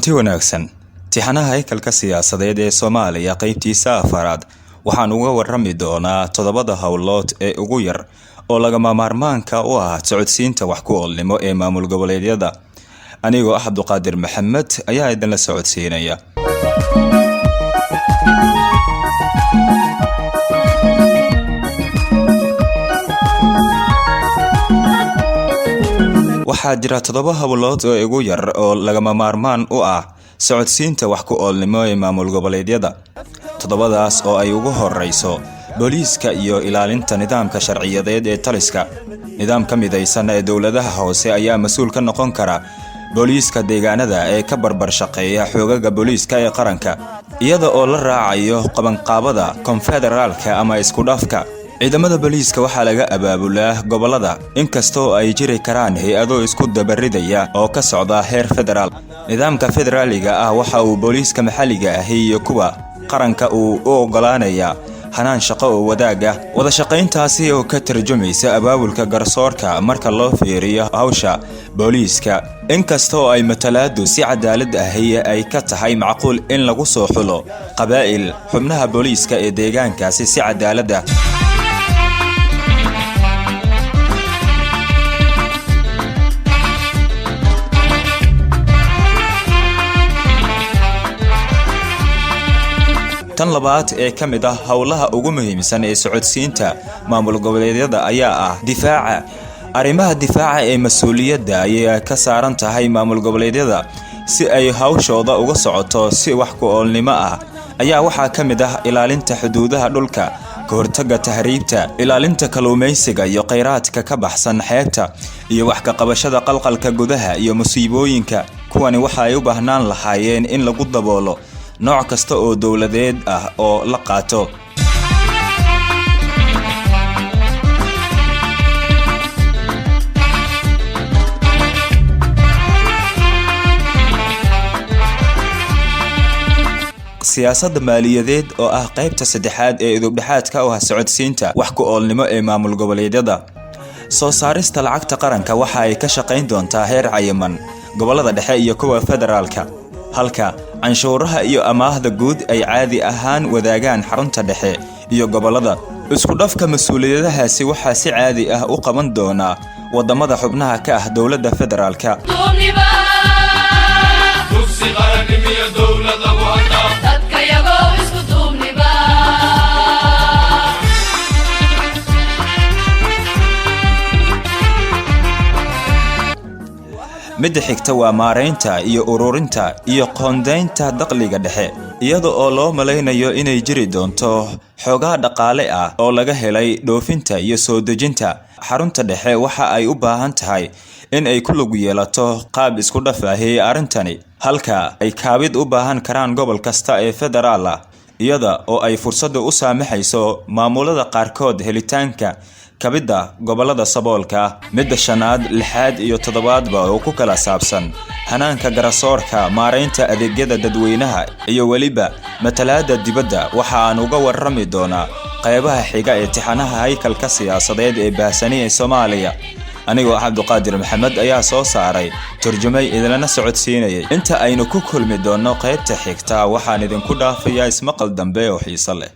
kulanti wanaagsan tixanaha haykalka siyaasadeed ee Soomaaliya qaybtiisa afaraad waxaan uga warrami doonaa todobada hawlood ee ugu yar oo lagama maarmaanka u ah socodsiinta wax ku oolnimo ee maamul goboleedyada anigoo Cabduqaadir Maxamed ayaa idin la socodsiinaya waxaa jira todoba hawlood oo ugu yar oo lagama maarmaan u ah socodsiinta wax ku oolnimo ee maamul goboleedyada todobadaas oo ay ugu horeyso booliiska iyo ilaalinta nidaamka sharciyadeed ee taliska nidaamka midaysan ee dawladaha hoose ayaa mas'uul ka noqon kara booliiska deegaanada ee ka barbar shaqeeya xoogaga booliiska ee qaranka iyada oo la raacayo qabanqaabada konfederaalka ama isku dhafka ciidamada booliiska waxaa laga abaabulaa gobolada inkastoo ay jiri karaan hay'ado isku dabaridaya oo ka socda heer federaal nidaamka federaaliga ah waxa uu booliiska maxalliga ah iyo kuwa qaranka uu u ogolaanaya hanaan shaqo oo wadaaga wada shaqayntaasi oo ka tarjumaysa abaabulka garsoorka marka loo fiiriyo hawsha booliiska inkastoo ay matalaadu si cadaalad ah ay ka tahay macquul in lagu soo xulo qabaa'il xubnaha booliiska ee deegaankaasi si cadaalad ah tan labaad ee ka mid ah hawlaha ugu muhiimsan ee socodsiinta maamul goboleedyada ayaa ah difaaca arrimaha difaaca ee mas'uuliyadda ay ka saaran tahay maamul goboleedyada si ay hawshooda uga socoto si wax ku oolnimo ah ayaa waxaa ka mid ah ilaalinta xuduudaha dhulka ka hortagga tahriibta ilaalinta kalluumaysiga iyo kheyraadka ka baxsan xeebta iyo wax ka qabashada qalqalka gudaha iyo musiibooyinka kuwani waxa ay u baahnaan lahaayeen in lagu daboolo nooc kasta oo dawladeed ah oo la qaato siyaasadda maaliyadeed oo ah qaybta saddexaad ee idubdhaxaadka u ah socodsiinta wax ku oolnimo ee maamul goboleedyada soo saarista lacagta qaranka waxa ay ka shaqayn doontaa heer cayiman gobolada dhexe iyo kuwa federaalka halka canshuuraha iyo amaahda guud ay caadi ahaan wadaagaan xarunta dhexe iyo gobolada isku dhafka mas'uuliyadahaasi waxaa si caadi ah u qaban doona wadamada xubnaha ka ah dawladda federaalka midda xigta waa maareynta iyo ururinta iyo qoondaynta dakhliga dhexe iyada oo loo malaynayo inay jiri doonto xogaa dhaqaale ah oo laga helay dhoofinta iyo soo dejinta xarunta dhexe waxa ay u baahan tahay in ay ku lug yeelato qaab isku dhaf ah arrintani halka ay kaabid u baahan karaan gobol kasta ee federaal ah iyada oo ay fursad u saamaxayso maamulada qaarkood helitaanka kabida gobolada saboolka midda shanaad lixaad iyo toddobaadba oo ku kala saabsan hanaanka garsoorka maareynta adeegyada dadweynaha iyo waliba matalaada dibadda waxa aan uga warrami doonaa qaybaha xiga ee tixanaha haykalka siyaasadeed ee baahsani ee Soomaaliya anigoo Cabduqaadir Maxamed ayaa soo saaray turjumay idinna socodsiinayay inta aynu ku kulmi doono qaybta xigta waxaan idinku dhaafayaa ismaqal dambe oo xiiso leh